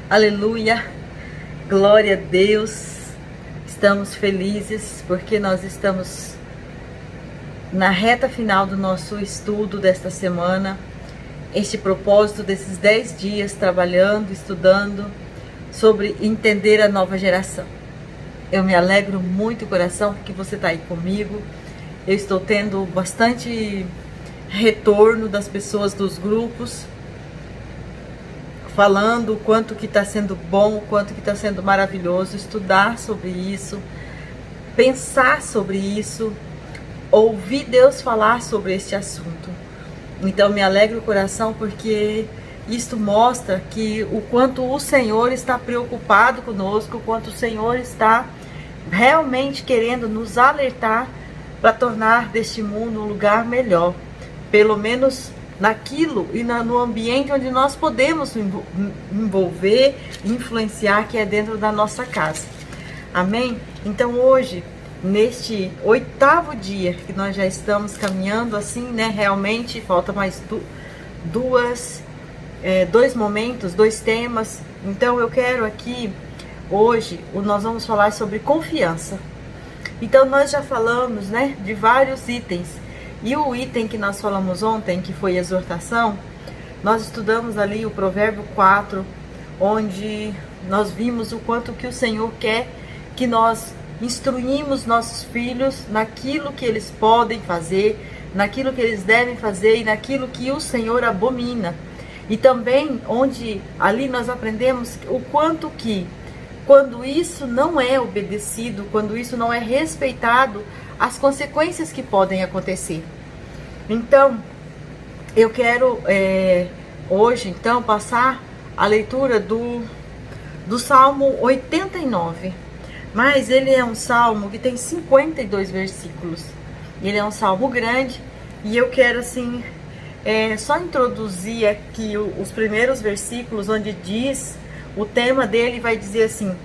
Aleluia, glória a Deus. Estamos felizes porque nós estamos na reta final do nosso estudo desta semana. Este propósito desses 10 dias trabalhando, estudando sobre entender a nova geração. Eu me alegro muito o coração porque você está aí comigo. Eu estou tendo bastante retorno das pessoas dos grupos, falando o quanto que está sendo bom, o quanto que está sendo maravilhoso estudar sobre isso, pensar sobre isso, ouvir Deus falar sobre este assunto. Então me alegra o coração porque isto mostra que o quanto o Senhor está preocupado conosco, o quanto o Senhor está realmente querendo nos alertar para tornar deste mundo um lugar melhor, pelo menos naquilo e no ambiente onde nós podemos envolver, influenciar, que é dentro da nossa casa. Amém? Então hoje, neste 8º dia, que nós já estamos caminhando assim, né? Realmente, falta mais dois momentos, 2 temas. Então eu quero aqui, hoje, nós vamos falar sobre confiança. Então nós já falamos, né, de vários itens. E o item que nós falamos ontem, que foi exortação, nós estudamos ali o Provérbio 4, onde nós vimos o quanto que o Senhor quer que nós instruímos nossos filhos naquilo que eles podem fazer, naquilo que eles devem fazer e naquilo que o Senhor abomina. E também onde ali nós aprendemos o quanto que, quando isso não é obedecido, quando isso não é respeitado, as consequências que podem acontecer. Então, eu quero hoje, então, passar a leitura do Salmo 89. Mas ele é um salmo que tem 52 versículos. Ele é um salmo grande e eu quero, assim, só introduzir aqui os primeiros versículos, onde diz, o tema dele vai dizer assim: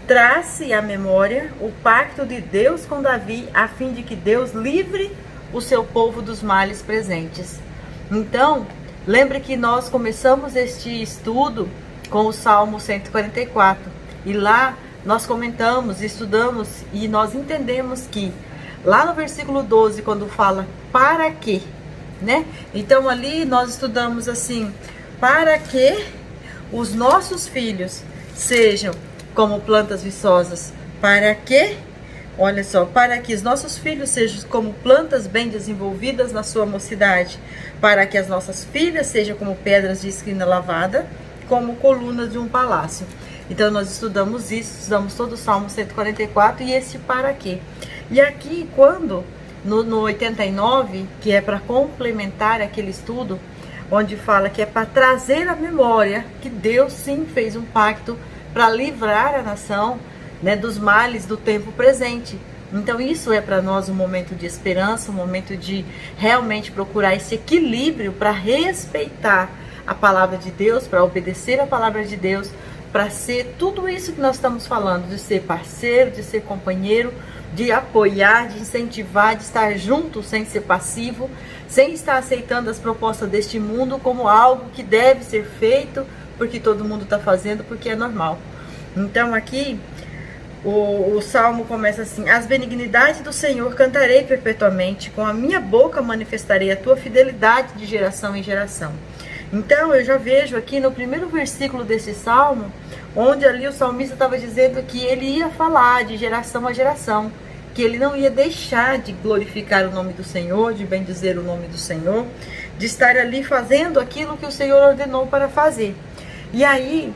traz-se à memória o pacto de Deus com Davi, a fim de que Deus livre o seu povo dos males presentes. Então, lembre que nós começamos este estudo com o Salmo 144. E lá nós comentamos, estudamos e nós entendemos que lá no versículo 12, quando fala para quê, né? Então ali nós estudamos assim: para que os nossos filhos sejam como plantas viçosas, para que, olha só, para que os nossos filhos sejam como plantas bem desenvolvidas na sua mocidade, para que as nossas filhas sejam como pedras de esquina lavada, como colunas de um palácio. Então nós estudamos isso, estudamos todo o Salmo 144 e esse para quê. E aqui, quando, no 89, que é para complementar aquele estudo, onde fala que é para trazer à memória que Deus sim fez um pacto para livrar a nação, né, dos males do tempo presente. Então isso é para nós um momento de esperança, um momento de realmente procurar esse equilíbrio para respeitar a palavra de Deus, para obedecer a palavra de Deus, para ser tudo isso que nós estamos falando, de ser parceiro, de ser companheiro, de apoiar, de incentivar, de estar junto sem ser passivo, sem estar aceitando as propostas deste mundo como algo que deve ser feito porque todo mundo está fazendo, porque é normal. Então aqui o salmo começa assim: as benignidades do Senhor cantarei perpetuamente, com a minha boca manifestarei a tua fidelidade de geração em geração. Então eu já vejo aqui no primeiro versículo desse salmo, onde ali o salmista estava dizendo que ele ia falar de geração a geração, que ele não ia deixar de glorificar o nome do Senhor, de bendizer o nome do Senhor, de estar ali fazendo aquilo que o Senhor ordenou para fazer. E aí,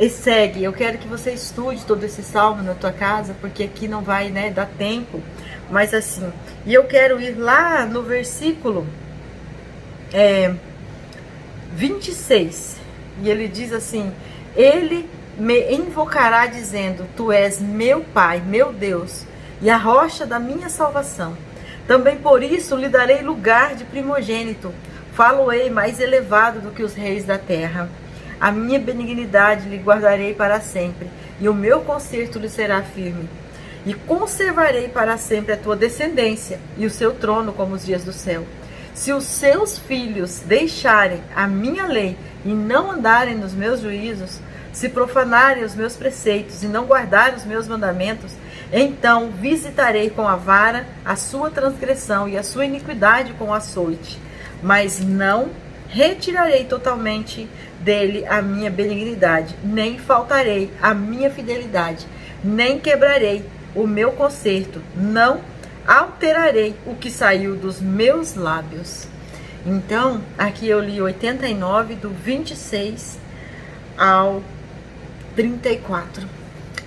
segue, eu quero que você estude todo esse salmo na tua casa, porque aqui não vai, né, dar tempo, mas assim, e eu quero ir lá no versículo 26, e ele diz assim: ele me invocará dizendo, tu és meu Pai, meu Deus, e a rocha da minha salvação. Também por isso lhe darei lugar de primogênito, falo-ei mais elevado do que os reis da terra. A minha benignidade lhe guardarei para sempre, e o meu conserto lhe será firme. E conservarei para sempre a tua descendência, e o seu trono como os dias do céu. Se os seus filhos deixarem a minha lei e não andarem nos meus juízos, se profanarem os meus preceitos e não guardarem os meus mandamentos, então visitarei com a vara a sua transgressão e a sua iniquidade com açoite, mas não retirarei totalmente dele a minha benignidade, nem faltarei a minha fidelidade, nem quebrarei o meu conserto, não alterarei o que saiu dos meus lábios. Então, aqui eu li 89, do 26 ao 34.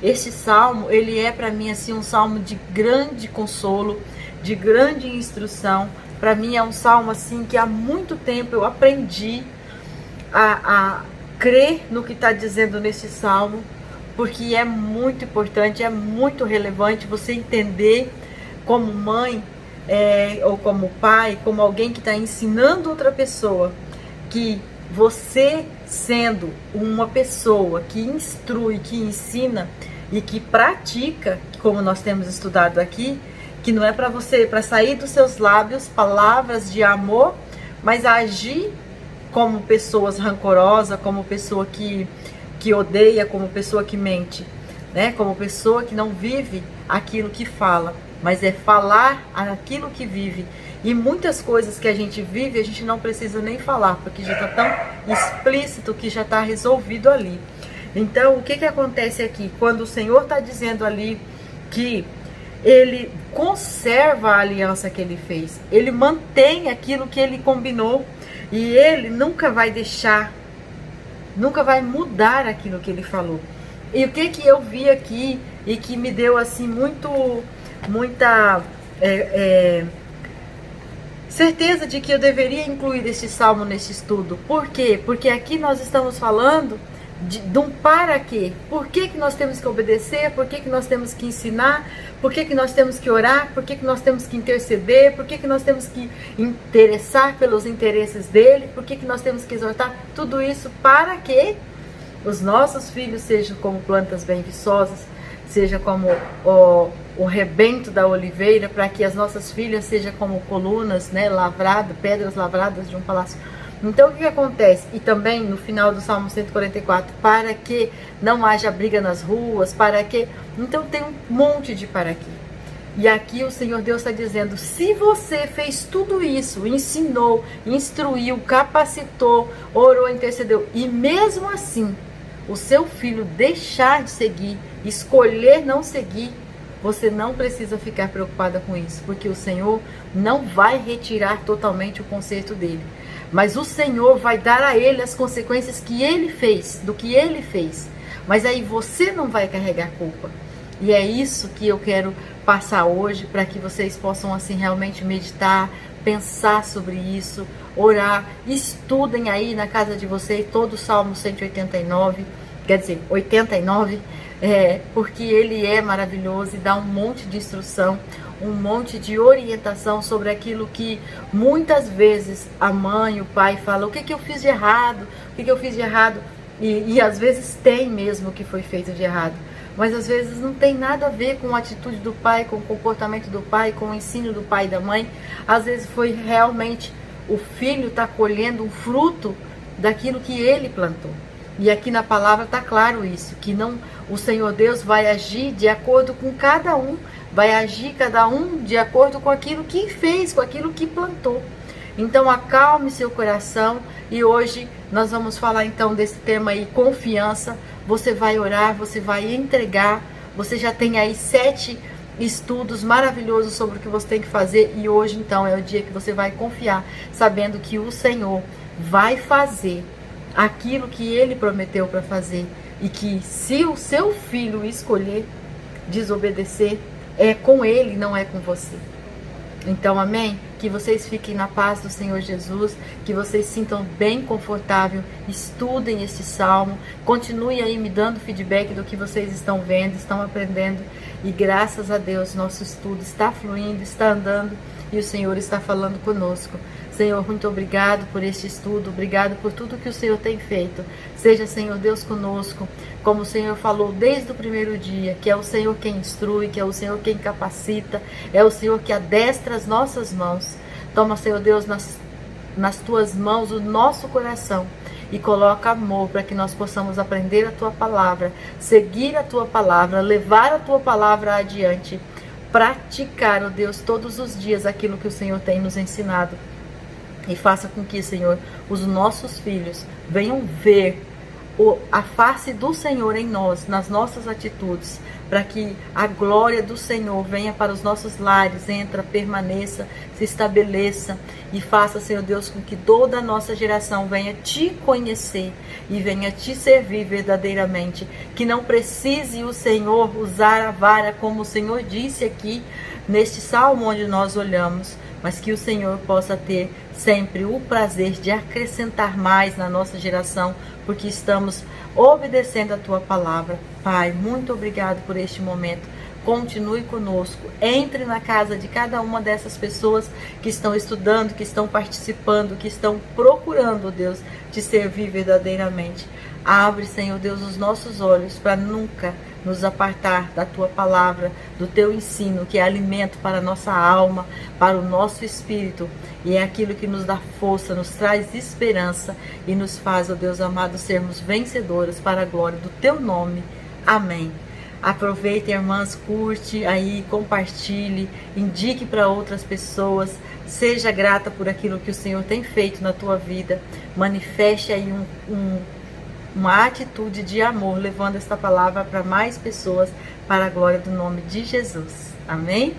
Este salmo, ele é para mim assim um salmo de grande consolo, de grande instrução. Para mim é um salmo assim que há muito tempo eu aprendi a crer no que está dizendo nesse salmo, porque é muito importante, é muito relevante você entender como mãe, ou como pai, como alguém que está ensinando outra pessoa, que você sendo uma pessoa que instrui, que ensina e que pratica, como nós temos estudado aqui, que não é para você, para sair dos seus lábios palavras de amor, mas agir como pessoas rancorosas, como pessoa que odeia, como pessoa que mente, né? Como pessoa que não vive aquilo que fala, mas é falar aquilo que vive. E muitas coisas que a gente vive, a gente não precisa nem falar, porque já está tão explícito que já está resolvido ali. Então, o que acontece aqui? Quando o Senhor está dizendo ali que Ele conserva a aliança que Ele fez, Ele mantém aquilo que Ele combinou, e Ele nunca vai deixar, nunca vai mudar aquilo que Ele falou. E o que eu vi aqui, e que me deu assim muita certeza de que eu deveria incluir esse salmo nesse estudo. Por quê? Porque aqui nós estamos falando de um para quê. Por que nós temos que obedecer? Por que nós temos que ensinar? Por que nós temos que orar? Por que nós temos que interceder? Por que nós temos que interessar pelos interesses dele? Por que nós temos que exortar? Tudo isso para que os nossos filhos sejam como plantas bem viçosas, seja como o rebento da oliveira, para que as nossas filhas sejam como colunas, né, pedras lavradas de um palácio. Então, o que acontece? E também no final do Salmo 144, para que não haja briga nas ruas, para que... Então, tem um monte de para quê. E aqui o Senhor Deus está dizendo, se você fez tudo isso, ensinou, instruiu, capacitou, orou, intercedeu, e mesmo assim, o seu filho deixar de seguir, escolher não seguir, você não precisa ficar preocupada com isso, porque o Senhor não vai retirar totalmente o conserto dele. Mas o Senhor vai dar a ele as consequências que ele fez, do que ele fez. Mas aí você não vai carregar culpa. E é isso que eu quero passar hoje, para que vocês possam assim realmente meditar, pensar sobre isso, orar, estudem aí na casa de vocês todo o Salmo 189, quer dizer, 89, porque ele é maravilhoso e dá um monte de instrução, um monte de orientação sobre aquilo que muitas vezes a mãe, o pai falam, o que eu fiz de errado, o que eu fiz de errado, e às vezes tem mesmo o que foi feito de errado, mas às vezes não tem nada a ver com a atitude do pai, com o comportamento do pai, com o ensino do pai e da mãe. Às vezes foi realmente o filho está colhendo um fruto daquilo que ele plantou. E aqui na palavra está claro isso, que não, o Senhor Deus vai agir de acordo com cada um, vai agir cada um de acordo com aquilo que fez, com aquilo que plantou. Então acalme seu coração, e hoje nós vamos falar então desse tema aí, confiança. Você vai orar, você vai entregar, você já tem aí 7 estudos maravilhosos sobre o que você tem que fazer, e hoje então é o dia que você vai confiar, sabendo que o Senhor vai fazer aquilo que ele prometeu para fazer, e que se o seu filho escolher desobedecer, é com ele, não é com você. Então, amém? Que vocês fiquem na paz do Senhor Jesus, que vocês sintam bem confortável, estudem esse salmo, continuem aí me dando feedback do que vocês estão vendo, estão aprendendo, e graças a Deus nosso estudo está fluindo, está andando, e o Senhor está falando conosco. Senhor, muito obrigado por este estudo, obrigado por tudo que o Senhor tem feito. Seja, Senhor Deus, conosco, como o Senhor falou desde o primeiro dia, que é o Senhor quem instrui, que é o Senhor quem capacita, é o Senhor que adestra as nossas mãos. Toma, Senhor Deus, nas tuas mãos o nosso coração, e coloca amor para que nós possamos aprender a tua palavra, seguir a tua palavra, levar a tua palavra adiante, praticar, ó Deus, todos os dias aquilo que o Senhor tem nos ensinado. E faça com que, Senhor, os nossos filhos venham ver a face do Senhor em nós, nas nossas atitudes, para que a glória do Senhor venha para os nossos lares, entra, permaneça, se estabeleça e faça, Senhor Deus, com que toda a nossa geração venha te conhecer e venha te servir verdadeiramente, que não precise o Senhor usar a vara, como o Senhor disse aqui neste salmo onde nós olhamos, mas que o Senhor possa ter sempre o prazer de acrescentar mais na nossa geração, porque estamos obedecendo a tua palavra. Pai, muito obrigado por este momento. Continue conosco, entre na casa de cada uma dessas pessoas que estão estudando, que estão participando, que estão procurando, Deus, te servir verdadeiramente. Abre, Senhor Deus, os nossos olhos para nunca nos apartar da tua palavra, do teu ensino, que é alimento para a nossa alma, para o nosso espírito, e é aquilo que nos dá força, nos traz esperança e nos faz, ó Deus amado, sermos vencedoras para a glória do teu nome. Amém. Aproveite, irmãs, curte aí, compartilhe, indique para outras pessoas, seja grata por aquilo que o Senhor tem feito na tua vida, manifeste aí uma atitude de amor, levando esta palavra para mais pessoas, para a glória do nome de Jesus. Amém?